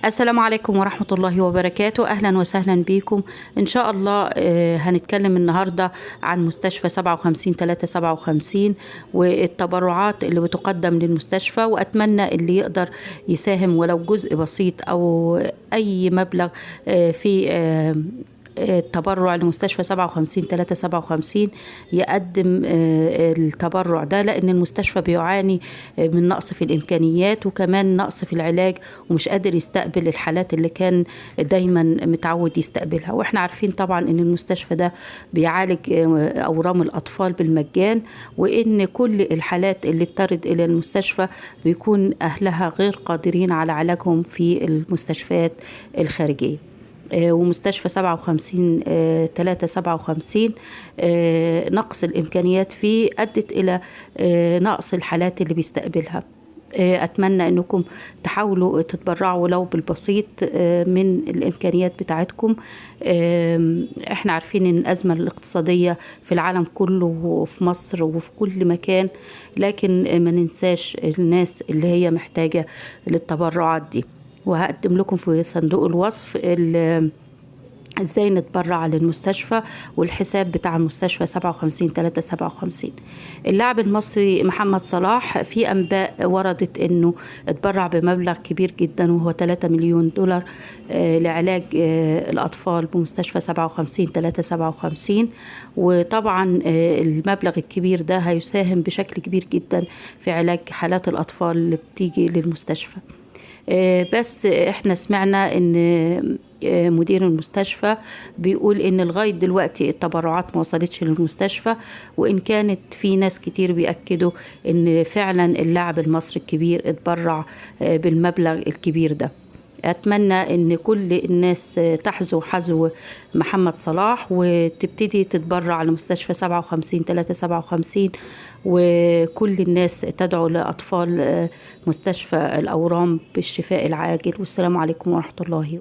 السلام عليكم ورحمة الله وبركاته. أهلا وسهلا بكم إن شاء الله. هنتكلم النهاردة عن مستشفى 57 والتبرعات اللي بتقدم للمستشفى، وأتمنى اللي يقدر يساهم ولو جزء بسيط أو أي مبلغ في التبرع لمستشفى 57 يقدم التبرع ده، لأن المستشفى بيعاني من نقص في الإمكانيات وكمان نقص في العلاج، ومش قادر يستقبل الحالات اللي كان دايما متعود يستقبلها. وإحنا عارفين طبعا أن المستشفى ده بيعالج أورام الأطفال بالمجان، وإن كل الحالات اللي بترد إلى المستشفى بيكون أهلها غير قادرين على علاجهم في المستشفيات الخارجية. ومستشفى 57 نقص الإمكانيات فيه أدت إلى نقص الحالات اللي بيستقبلها. أتمنى أنكم تحاولوا تتبرعوا ولو بالبسيط من الإمكانيات بتاعتكم. احنا عارفين أن الأزمة الاقتصادية في العالم كله وفي مصر وفي كل مكان، لكن ما ننساش الناس اللي هي محتاجة للتبرعات دي. وهقدم لكم في صندوق الوصف ازاي نتبرع للمستشفى والحساب بتاع المستشفى 57 اللاعب المصري محمد صلاح، في انباء وردت انه اتبرع بمبلغ كبير جدا وهو 3 مليون دولار لعلاج الاطفال بمستشفى 57 وطبعا المبلغ الكبير ده هيساهم بشكل كبير جدا في علاج حالات الاطفال اللي بتيجي للمستشفى. بس احنا سمعنا ان مدير المستشفى بيقول ان لغاية دلوقتي التبرعات ما وصلتش للمستشفى، وان كانت في ناس كتير بيأكدوا ان فعلا اللاعب المصري الكبير اتبرع بالمبلغ الكبير ده. أتمنى أن كل الناس تحذو حذو محمد صلاح وتبتدي تتبرع لمستشفى 57 وكل الناس تدعو لأطفال مستشفى الأورام بالشفاء العاجل. والسلام عليكم ورحمة الله.